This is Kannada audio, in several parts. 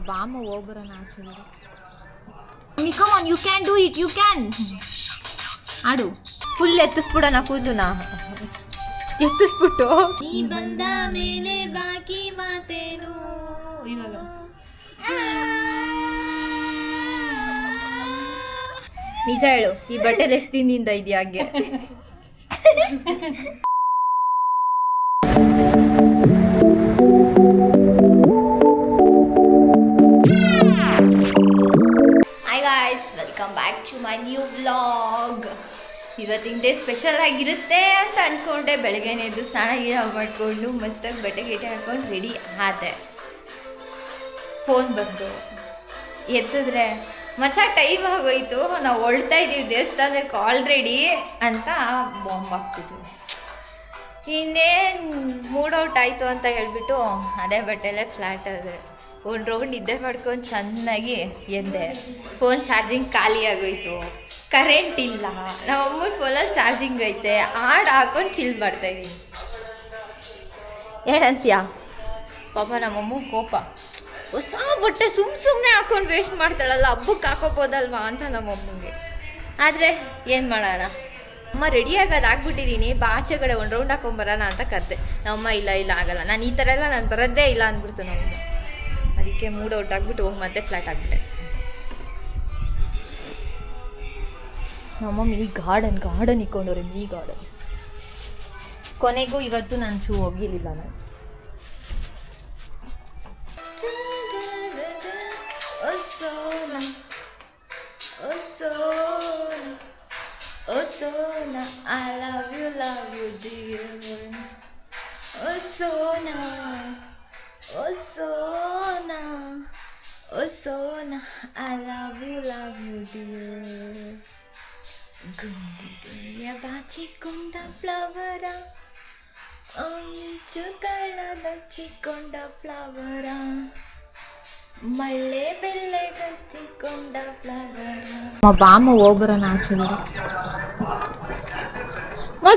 ಬಾಮ ಹೋಗ್ಬರೋಣ ಆಚೆ. Come on, you can do it, you can. ಆಡು ಫುಲ್ ಎತ್ತಿಸ್ಬಿಡೋಣ ಕೂದಲುನ, ಎತ್ತಿಸ್ಬಿಟ್ಟು ನೀ ಬಂದ ಮೇಲೆ ಬಾಕಿ ಮಾತೇನು. ಇವಾಗ ನಿಜ ಹೇಳು, ಈ ಬಟ್ಟೆಲಿ ಎಷ್ಟು ದಿನದಿಂದ ಇದೆಯಾ ಹಾಗೆ? Hi guys, welcome back to my new vlog. ಇವತ್ತಿನ ಡೇ ಸ್ಪೆಷಲ್ ಆಗಿರುತ್ತೆ ಅಂತ ಅಂದ್ಕೊಂಡೆ. ಬೆಳಗ್ಗೆನೇ ಎದ್ದು ಸ್ನಾನ ಗೀನ ಮಾಡಿಕೊಂಡು ಮಸ್ತಾಗಿ ಬಟ್ಟೆ ಗೀಟೆ ಹಾಕೊಂಡು ರೆಡಿ ಆದೆ. ಫೋನ್ ಬಂತು, ಎತ್ತಿದ್ರೆ ಮಚ್ಚ ಟೈಮ್ ಆಗೋಯ್ತು, ನಾವು ಹೊಳ್ತಾ ಇದ್ದೀವಿ ದೇವಸ್ಥಾನಕ್ಕೆ ಆಲ್ರೆಡಿ ಅಂತ ಬಾಂಬ್ ಹಾಕ್ಬಿಟ್ರು. ಇನ್ನೇನು ಮೂಡ್ ಔಟ್ ಆಯಿತು ಅಂತ ಹೇಳ್ಬಿಟ್ಟು ಅದೇ ಬಟ್ಟೆಲ್ಲೇ ಫ್ಲ್ಯಾಟ್ ಆದರೆ ಒಂದು ರೌಂಡ್ ನಿದ್ದೆ ಮಾಡ್ಕೊಂಡು ಚೆನ್ನಾಗಿ ಎದ್ದೆ. ಫೋನ್ ಚಾರ್ಜಿಂಗ್ ಖಾಲಿ ಆಗೋಯ್ತು, ಕರೆಂಟ್ ಇಲ್ಲ. ನಮ್ಮ ಅಮ್ಮನ ಫೋನಲ್ಲಿ ಚಾರ್ಜಿಂಗ್ ಐತೆ, ಹಾಡು ಹಾಕೊಂಡು ಚಿಲ್ ಮಾಡ್ತಾಯಿದ್ದೀನಿ. ಏನಂತೀಯ ಪಾಪ ನಮ್ಮಮ್ಮ ಕೋಪ, ಹೊಸ ಬಟ್ಟೆ ಸುಮ್ಮನೆ ಹಾಕೊಂಡು ವೇಸ್ಟ್ ಮಾಡ್ತಾಳಲ್ಲ, ಹಬ್ಬಕ್ಕೆ ಹಾಕೋಬೋದಲ್ವಾ ಅಂತ ನಮ್ಮಮ್ಮನಿಗೆ. ಆದರೆ ಏನು ಮಾಡೋಣ, ಅಮ್ಮ ರೆಡಿ ಆಗೋದಾಗ್ಬಿಟ್ಟಿದ್ದೀನಿ, ಆಚೆಗಡೆ ಒಂದು ರೌಂಡ್ ಹಾಕೊಂಬರೋಣ ಅಂತ ಕರೆದೆ. ನಮ್ಮಮ್ಮ ಇಲ್ಲ ಆಗಲ್ಲ, ನಾನು ಈ ಥರ ಎಲ್ಲ ನಾನು ಬರೋದೇ ಇಲ್ಲ ಅಂದ್ಬಿಡ್ತು ನಮ್ಮಮ್ಮ. ಅದಕ್ಕೆ ಮೂಡ್ ಔಟ್ ಆಗಿಬಿಟ್ಟು ಹೋಗಿ ಮತ್ತೆ ಫ್ಲ್ಯಾಟ್ ಆಗಿಬಿಟ್ಟೆ. ನಮ್ಮಮ್ಮ ಈ ಗಾರ್ಡನ್ ಇಕ್ಕೊಂಡವ್ರೆ, ಈ ಗಾರ್ಡನ್. ಕೊನೆಗೂ ಇವತ್ತು ನಾನು ಶೂ ಹೋಗಿರಲಿಲ್ಲ ನಾನು. Oh Sona, I love you dear. Oh Sona, oh Sona, oh Sona, I love you dear. ಗುಂಡಿಗೆಯ ಬಾಚಿಕೊಂಡ flower, ಮಿಂಚುಗಳದ ಚಿಕ್ಕೊಂಡ flower, ಮಳ್ಳೆ ಬೆಲ್ಲೆ ಗಚ್ಚಿಕೊಂಡ flower. ಬಾಮ ಹೋಗ್ಬರೋಣ ಆಚೆ.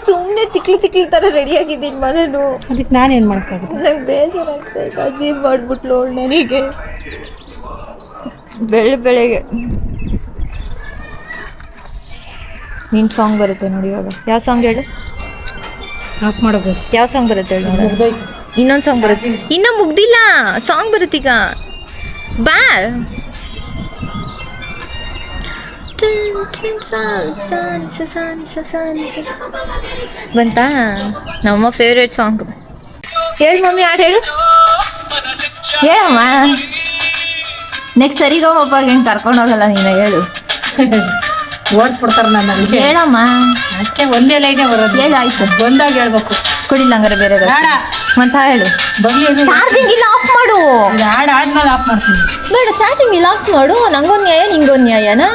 ಸುಮ್ಮನೆ ತಿಕ್ಲಿ ಥರ ರೆಡಿಯಾಗಿದ್ದೀನಿ ಮನೇನು. ಅದಕ್ಕೆ ನಾನೇನು ಮಾಡೋಕ್ಕಾಗುತ್ತೆ? ನಂಗೆ ಬೇಜಾರಾಗ್ತೈತೆ. ಅಜೀಬ್ ಮಾಡ್ಬಿಟ್ಲು ನನಗೆ ಬೆಳಗ್ಗೆ. ನಿನ್ನ ಸಾಂಗ್ ಬರುತ್ತೆ ನೋಡಿ ಇವಾಗ. ಯಾವ ಸಾಂಗ್ ಹೇಳು? ಆಫ್ ಮಾಡೋದು. ಯಾವ ಸಾಂಗ್ ಬರುತ್ತೆ ಹೇಳು? ಮುಗ್ದೋಯ್ತು. ಇನ್ನೊಂದು ಸಾಂಗ್ ಬರುತ್ತೆ. ಇನ್ನೂ ಮುಗ್ದಿಲ್ಲ, ಸಾಂಗ್ ಬರುತ್ತೀಗ. ಬಾ ಬಂತಾ ನಮ್ಮ ಫೇವ್ರೇಟ್ ಸಾಂಗ್. ಹೇಳು ಮಮ್ಮಿ, ಹಾಡು ಹೇಳು. ಹೇಳಮ್ಮ. ನೆಕ್ಸ್ಟ್ ಸರಿಗಮ್ಮಪ್ಪ ಹೆಂಗೆ ಕರ್ಕೊಂಡು ಹೋಗಲ್ಲ ನೀನು, ಹೇಳು. ಓಡಿಸ್ಬಿಡ್ತಾರೆ ನನ್ನ. ಹೇಳಮ್ಮ. ಅಷ್ಟೇ, ಒಂದೇ ಲೈನೇ ಬರೋದು. ಹೇಳು, ಆಯ್ತು. ಬಂದಾಗ ಹೇಳ್ಬೇಕು. ಕುಡಿಲ್ಲ ಹಂಗಾರೆ ಬೇರೆ ಅಂತ ಹೇಳು. ಚಾರ್ಜಿಂಗ್ ಇಲ್ಲ, ಆಫ್ ಮಾಡು. ಹಾಡು ಆದ್ಮೇಲೆ ಆಫ್ ಮಾಡ್ತೀನಿ. ಬೇಡ, ಚಾರ್ಜಿಂಗ್ ಇಲ್ಲ, ಆಫ್ ಮಾಡು. ನಂಗೊಂದು ನ್ಯಾಯ ನಿಂಗೊಂದು ನ್ಯಾಯನಾ?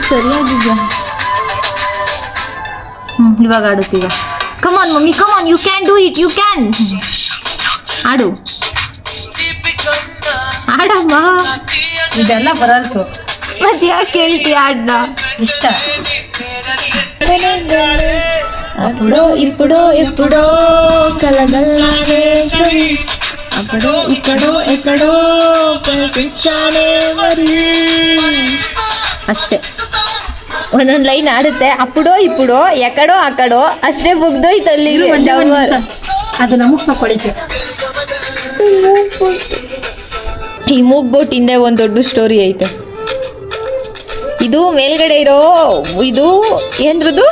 ಸರಿಯಾಗಿದ್ಯಾ? ಇವಾಗ ಆಡುತ್ತೀಗ. Come on mummy, come on, you can do it, you can. ಆಡು, ಆಡಮ್ಮ. ಇದೆಲ್ಲ ಬರಲ್ತು, ಮತ್ತೆ ಯಾಕೆ ಕೇಳ್ತೀಯ ಹಾಡ್ನ? ಇಷ್ಟ. అప్పుడో ఇప్పుడో ఎప్పుడో కలగల్లాగే అప్పుడో ఇక్కడో ఎక్కడో కనిపించానే మరి. ಅಷ್ಟೇ, ಒಂದೊಂದು ಲೈನ್ ಆಡುತ್ತೆ. ಅప్పుಡೋ ಇప్పుಡೋ ಎಕಡೋ ಅಕಡೋ ಅಷ್ಟೇ ಮುಗ್ದೋಯ್ತು ಅಲ್ಲಿಗೆ. ಅದು ನಮಗ್ ಕೊಡಿಕೆ. ಈ ಮೂಗ್ಬೋಟ್ ಹಿಂದೆ ಒಂದು ದೊಡ್ಡ ಸ್ಟೋರಿ ಐತೆ. ಇದು ಮೇಲ್ಗಡೆ ಇರೋ ಇದು ಏನ್ರದು,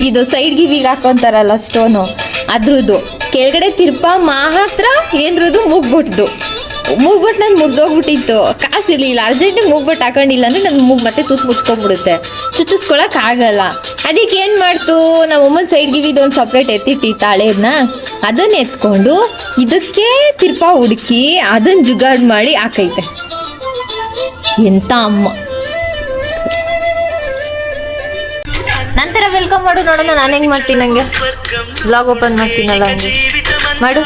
ಇದು ಸೈಡ್ ಗಿವಿಗೆ ಹಾಕೊಂತಾರಲ್ಲ ಸ್ಟೋನು, ಅದ್ರದ್ದು. ಕೆಳಗಡೆ ತಿರ್ಪ ಮಾತ್ರ ಏನ್ರದು ಮೂಗ್ಬಿಟ್ದು. ಮೂಗ್ಬಿಟ್ಟು ನಾನು ಮುರಿದೋಗ್ಬಿಟ್ಟಿತ್ತು, ಕಾಸಿರ್ಲಿಲ್ಲ. ಅರ್ಜೆಂಟಿಗೆ ಮೂಗ್ಬಿಟ್ಟು ಹಾಕೊಂಡಿಲ್ಲ ಅಂದರೆ ನನ್ನ ಮೂಗು ಮತ್ತೆ ತೂತು ಮುಚ್ಕೊಂಡ್ಬಿಡುತ್ತೆ, ಚುಚ್ಚಿಸ್ಕೊಳಕ್ಕಾಗಲ್ಲ. ಅದಕ್ಕೆ ಏನು ಮಾಡ್ತು, ನಮ್ಮ ಅಮ್ಮನ ಸೈಡ್ ಗಿವಿದು ಒಂದು ಸಪ್ರೇಟ್ ಎತ್ತಿಟ್ಟಿತ್ತು ಹಳೇದನ್ನ. ಅದನ್ನ ಎತ್ಕೊಂಡು ಇದಕ್ಕೆ ತಿರ್ಪ ಹುಡುಕಿ ಅದನ್ನ ಜುಗಾಡ್ ಮಾಡಿ ಹಾಕೈತೆ. ಎಂಥ ಅಮ್ಮ. ನಂತರ ವೆಲ್ಕಮ್ ಮಾಡು, ನೋಡೋಣ ನಾನು ಹೆಂಗೆ ಮಾಡ್ತೀನಿ. ನನಗೆ ಬ್ಲಾಗ್ ಓಪನ್ ಮಾಡ್ತೀನಲ್ಲ ಹಂಗೆ ಮಾಡು.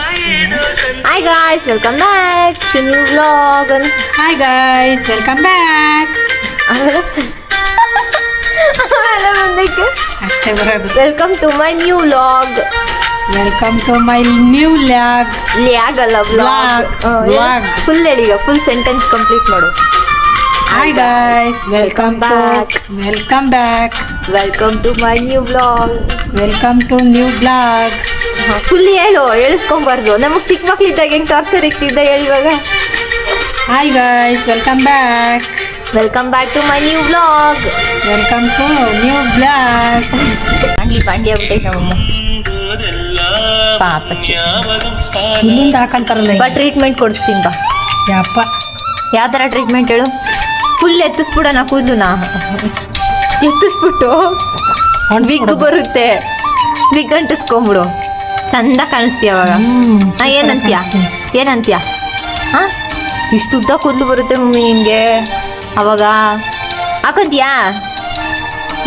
Hi guys, welcome back to new vlog. Hi guys, welcome back. ಆಮೇಲೆ ಮುಂದಕ್ಕೆ ಅಷ್ಟೇ ಬರೋದು. Welcome to my new vlog. Welcome to my new lag. ಆಗಲ್ಲ Vlog. ಫುಲ್ ಹೇಳಿ ಈಗ, ಫುಲ್ ಸೆಂಟೆನ್ಸ್ ಕಂಪ್ಲೀಟ್ ಮಾಡು. Hi guys, welcome back. Welcome back. Welcome to my new blog. Welcome to new blog. Full ಹೇಳು, ಹೇಳಿಸ್ಕೊಂಬಾರ್ದು. ನಮಗ್ ಚಿಕ್ಕ ಮಕ್ಳಿದ್ದಾಗ ಹೆಂಗ್ ಟಾರ್ಚರ್ ಇಕ್ತಿದ್ದ ಹೇಳಿ ಇವಾಗ. Hi guys, welcome back. Welcome back to my new blog. Welcome to new blog. ಬಾಂಡಿ ಆಗ್ಬಿಟ್ಟೈತೆ ನಮ್ಮಮ್ಮ ಪಾಪ. ಇಲ್ಲಿಂದ ಹಾಕಂತಾರಲ್ಲ ಬಾ ಟ್ರೀಟ್ಮೆಂಟ್ ಕೊಡಿಸ್ತೀನಿ ಬಾ. ಯಪ್ಪ, ಯಾವ ಥರ ಟ್ರೀಟ್ಮೆಂಟ್ ಹೇಳು? ಫುಲ್ ಎತ್ತಿಸ್ಬಿಡೋಣ ಕೂದಲುನ, ಎತ್ತಿಸ್ಬಿಟ್ಟು ವಿಗ್ ಬರುತ್ತೆ, ವಿಗ್ ಅಂಟಿಸ್ಕೊಂಬಿಡು, ಚಂದ ಕಾಣಿಸ್ತೀಯ ಅವಾಗ. ಏನಂತೀಯ ಏನಂತೀಯ? ಹಾಂ, ಇಷ್ಟು ಉದ್ದ ಕೂದಲು ಬರುತ್ತೆ ಮಮ್ಮಿ ನಿನಗೆ ಅವಾಗ ಹಾಕಂತೀಯಾ?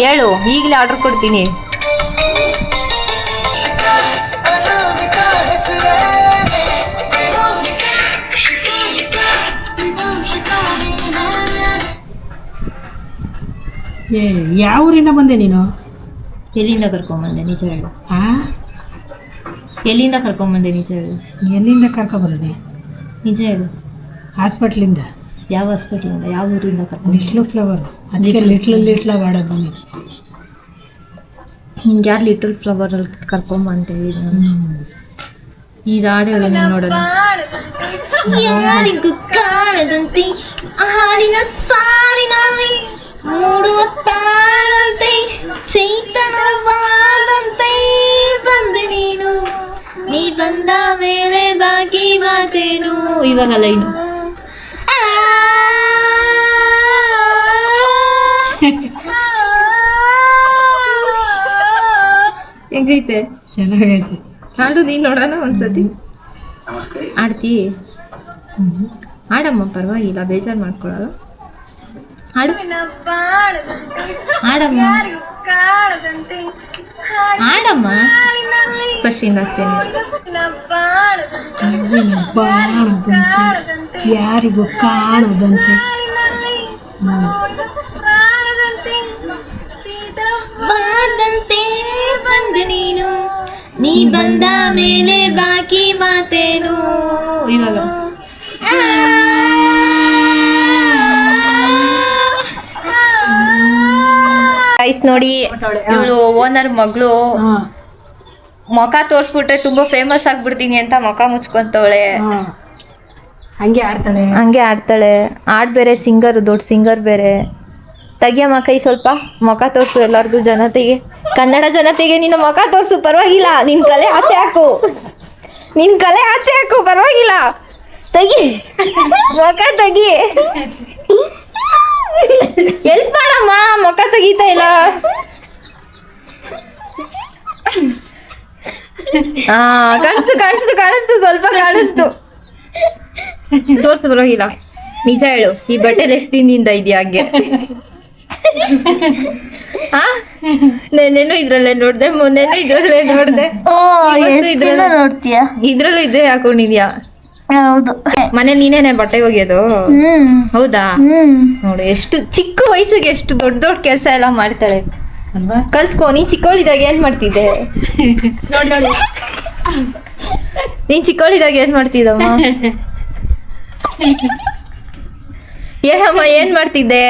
ಹೇಳು, ಈಗಲೇ ಆರ್ಡ್ರ್ ಕೊಡ್ತೀನಿ. ಯಾವ ಊರಿಂದ ಬಂದೆ ನೀನು? ಎಲ್ಲಿಂದ ಕರ್ಕೊಂಬಂದೆ ನಿಜ ಹೇಳು? ಆ ಎಲ್ಲಿಂದ ಕರ್ಕೊಂಬಂದೆ ನಿಜ ಹೇಳು? ಎಲ್ಲಿಂದ ಕರ್ಕೊಬರೋದೆ? ನಿಜ ಹೇಳು. ಹಾಸ್ಪಿಟ್ಲಿಂದ. ಯಾವ ಹಾಸ್ಪಿಟ್ಲಿಂದ, ಯಾವ ಊರಿಂದ ಕರ್ಕೊಂಡು? Little flower. ಅದಕ್ಕೆ ಲಿಟ್ಲಾಗ ಆಡೋದು ನೀನು. ಹಿಂಗೆ ಯಾರು ಲಿಟಲ್ ಫ್ಲವರಲ್ಲಿ ಕರ್ಕೊಂಬ ಅಂತ ಹೇಳಿದ್ ನಾನು. ಈಗ ಹಾಡು ಹೇಳು ನಾನು ನೋಡೋಣ. ಯಾರಿಗೂ ಕಾಣದಂತೆ ಹಾಡಿನ ಸಾಲಿನಲ್ಲಿ ಮೂಡುವ ತಾಳಂತೆ ಚೈತನ್ಯವಾದಂತೆ ಬಂದೆ ನೀನು, ನೀ ಬಂದ ಮೇಲೆ ಬಾಕಿ ಮಾತೇನು. ಇವಾಗಲ್ಲ ಇನ್ನು ಹೆಂಗೈತೆ? ಚೆನ್ನಾಗೈತೆ. ಹಾಡು ನೀನು ನೋಡೋಣ ಒಂದ್ಸತಿ. ಆಡ್ತಿ? ಆಡಮ್ಮ, ಪರವಾಗಿಲ್ಲ, ಬೇಜಾರು ಮಾಡ್ಕೊಳ್ಳಲ್ಲ. ಹಾಡು ಆಡಮ್ಮ, ಆಡಮ್ಮ. ಫಸ್ಟಿಂದ ಆಗ್ತೇನೆ. ಯಾರಿಗೂ ಕಾಣದಂತೆ ಬಾರದಂತೆ ಬಂದೆ ನೀನು, ನೀ ಬಂದ ಮೇಲೆ ಬಾಕಿ ಮಾತೇನು. ಇವಾಗ ಗೈಸ್ ನೋಡಿ, ಇವಳು ಓನರ್ ಮಗಳು ಮುಖ ತೋರ್ಸ್ಬಿಟ್ರೆ ತುಂಬಾ ಫೇಮಸ್ ಆಗ್ಬಿಡ್ತೀನಿ ಅಂತ ಮುಖ ಮುಚ್ಕೊಂತವಳೆ. ಹಂಗೆ ಆಡ್ತಾಳೆ. ಹಂಗೆ ಆಡ್ತಾಳೆ. ಹಾಡ್ ಬೇರೆ ಸಿಂಗರ್, ದೊಡ್ಡ ಸಿಂಗರ್ ಬೇರೆ. ತೆಗಿಯಮ್ಮ ಕೈ ಸ್ವಲ್ಪ, ಮುಖ ತೋರ್ಸು ಎಲ್ಲರಿಗೂ, ಜನತೆಗೆ, ಕನ್ನಡ ಜನತೆಗೆ ನಿನ್ನ ಮುಖ ತೋರ್ಸು, ಪರವಾಗಿಲ್ಲ. ನಿನ್ ಕಲೆ ಆಚೆ ಹಾಕು, ನಿನ್ ಕಲೆ ಆಚೆ ಹಾಕು, ಪರವಾಗಿಲ್ಲ. ತೆಗಿ ಮುಖ ತೆಗಿ, ಎಲ್ಪ್ ಮಾಡಮ್ಮ, ಮುಖ ತೆಗಿತಾ ಇಲ್ಲ. ಹಾ, ಕಾಣಿಸ್ತು ಕಾಣಿಸ್ತು ಕಾಣಿಸ್ತು, ಸ್ವಲ್ಪ ಕಾಣಿಸ್ತು. ತೋರ್ಸು, ಪರವಾಗಿಲ್ಲ. ನಿಜ ಹೇಳು, ಈ ಬಟ್ಟೆಲಿ ಎಷ್ಟು ದಿನದಿಂದ ಇದೆಯಾ ಹಂಗೆ? ಹಾ, ನೆನ್ನೆನು ಇದ್ರಲ್ಲೇ ನೋಡ್ದೆ, ಮೊನ್ನೆನು ಇದ್ರಲ್ಲೇ ನೋಡ್ದೆ, ಇದ್ರಲ್ಲೇ ನೋಡ್ತೀಯ, ಇದ್ರಲ್ಲೂ ಇದೇ ಹಾಕೊಂಡಿದ್ಯಾ? ಹೌದು. ಮನೆ ನೀನೇನೆ ಬಟ್ಟೆ ಒಗೆಯೋದು? ಹೌದಾ? ನೋಡು, ಎಷ್ಟು ಚಿಕ್ಕ ವಯಸ್ಸಿಗೆ ಎಷ್ಟು ದೊಡ್ಡ ದೊಡ್ಡ ಕೆಲಸ ಎಲ್ಲ ಮಾಡ್ತಾಳೆ. ಕಲ್ತ್ಕೋ. ನೀನ್ ಚಿಕ್ಕವಳಿದಾಗ ಏನ್ ಮಾಡ್ತಿದ್ದೆ? ನೀನ್ ಚಿಕ್ಕವಳಿದಾಗ ಏನ್ ಮಾಡ್ತಿದ್ದಮ್ಮ? ಏನಮ್ಮ ಏನ್ ಮಾಡ್ತಿದ್ದೆ?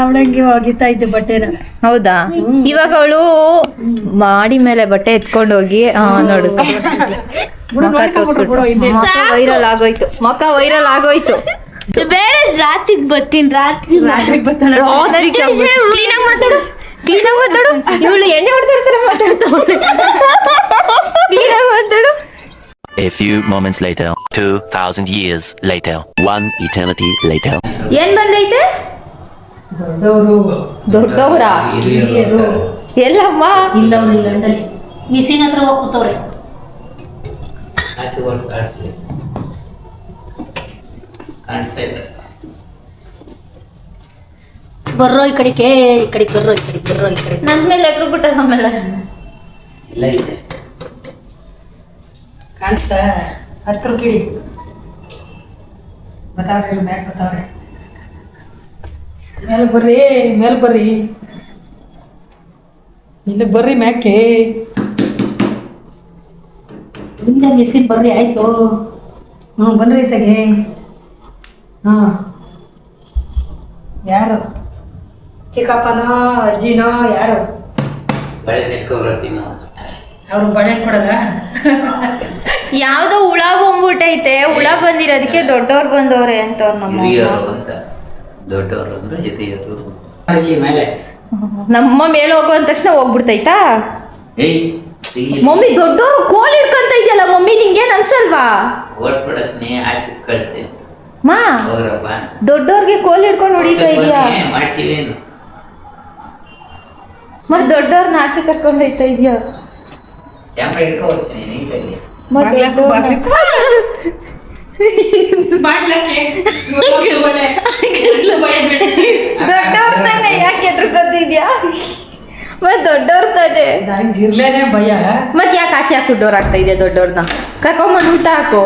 ಅವಳಂಗೆ ಒಗಿತಾ ಇದ್ದೆ ಬಟ್ಟೆನ. ಹೌದಾ? ಇವಾಗ ಅವಳು ಮಾಡಿ ಮೇಲೆ ಬಟ್ಟೆ ಎತ್ಕೊಂಡು ಹೋಗಿ ನೋಡು, ವೈರಲ್ ಆಗೋಯ್ತು, ಮುಖ ವೈರಲ್ ಆಗೋಯ್ತು. ಬೇರೆ ರಾತ್ರಿಗೆ ಬರ್ತೀನಿ, ರಾತ್ರಿಗೆ ಬರ್ತಾಳೆ. ಕ್ಲೀನಾಗಿ ಮಾತಾಡು, ಕ್ಲೀನಾಗಿ ಮಾತಾಡು. ಇವಳು ಎಣ್ಣೆ ಹೊಡ್ತಿರ್ತಾರೆ ಮಾತಾಡ್ತಾಳೆ. ಕ್ಲೀನಾಗಿ ಮಾತಾಡು. A few moments later, 2,000 years later, one eternity later. ಏನ್ ಬಂದೈತೆ? ದೊಡ್ಡವರ ಎಲ್ಲಮ್ಮ? ಇಲ್ಲ, ಲಂಡನ್ ಮಿಸಿನ್ ಹತ್ರ ಹೋಗಿ ಕೂತವ್ರೆ. ಬರ್ರೋ ಈ ಕಡೆಗೆ, ಈ ಕಡೆಗೆ ಬರ್ರೋ, ಈ ಕಡೆಗೆ ಬರ್ರೋ, ಈ ಕಡೆ. ನನ್ ಮೇಲೆ ಎಗ್ರು ಬಿಟ್ಟ ಆಮೇಲೆ ಕಾಣಿಸ್ತಾ? ಹತ್ರ ಕಿಡಿ ಬರ್ತಾವ್ರೆ, ಮ್ಯಾಕ್ ಬರ್ತಾವ್ರೆ. ಮೇಲೆ ಬರ್ರಿ, ಮೇಲೆ ಬರ್ರಿ, ಇಲ್ಲಿ ಬರ್ರಿ ಮ್ಯಾಕೆ. ಹಿಂದೆ ಮಿಸ್ಸಿನ್ ಬರ್ರಿ ಆಯ್ತು. ಬನ್ರಿ ತೆಗೆ. ಹಾಂ ಯಾರು ಚಿಕ್ಕಪ್ಪನೋ ಅಜ್ಜಿನೋ ಯಾರು? ಬಳೆ ನೆಟ್ಕೊಬರ್ತೀನಿ ಅವ್ರು ಬಳೆ ಕೊಡಲ್ಲ. ಯಾವ್ದೋ ಹುಳ ಬಂದ್ಬಿಟ್ಟೈತೆ, ಹುಳ ಬಂದಿರೋದಕ್ಕೆ ದೊಡ್ಡವ್ರು ಬಂದವ್ರೆ ಅಂತ ನಮ್ಮ ಹಿರಿಯರು ಅಂತ. ದೊಡ್ಡವರು ಅಂದ್ರೆ ಹಿರಿಯರು. ಇಲ್ಲಿ ಮೇಲೆ ನಮ್ಮ ಮೇಲೆ ಹೋಗೋ ಅಂದ ತಕ್ಷಣ ಹೋಗ್ಬಿಡ್ತೈತಾ? ಏಯ್ ಇಲ್ಲಿ ಮಮ್ಮಿ ದೊಡ್ಡವ್ರು ಕೋಲ್ ಹಿಡ್ಕೊಂತ ಇದೆಯಲ್ಲ ಮಮ್ಮಿ, ನಿಂಗೇನ್ ಅನ್ಸಲ್ವಾ? ಓಡಿಸ್ಬಿಡತ್ನಿ, ಆಚೆ ಕಳ್ಸಿ ಮಾ ಹೋಗ್ರಪ್ಪ. ದೊಡ್ಡವ್ರಿಗೆ ಕೋಲ್ ಹಿಡ್ಕೊಂಡು ಹೊಡಿತಾ ಇದೀಯಾ? ಮಾಡ್ತೀವಿ ಏನು? ಮತ್ ದೊಡ್ಡವ್ರನ್ನ ಆಚೆ ಕರ್ಕೊಂಡು ಹೋಯ್ತಾ ಇದೀಯಾ? ಕ್ಯಾಮ್ರಾ ಇಟ್ಕೋತೀನಿ ನೀಟಾಗಿ. ಮತ್ತೆ ದೊಡ್ಡವ್ರ ತಾನೆ, ಯಾಕೆ ಎದ್ರುಕೊತಿದ್ಯಾ? ಮತ್ ದೊಡ್ಡವ್ರ ತಾನೆ, ಇರ್ಲೇನೆ ಭಯ. ಮತ್ ಯಾಕೆ ಆಚೆ ಹಾಕಿ ಡೋರ್ ಆಗ್ತಾ ಇದೆಯಾ? ದೊಡ್ಡವ್ರನ್ನ ಕರ್ಕೊಂಬಂದು ಊಟ ಹಾಕು.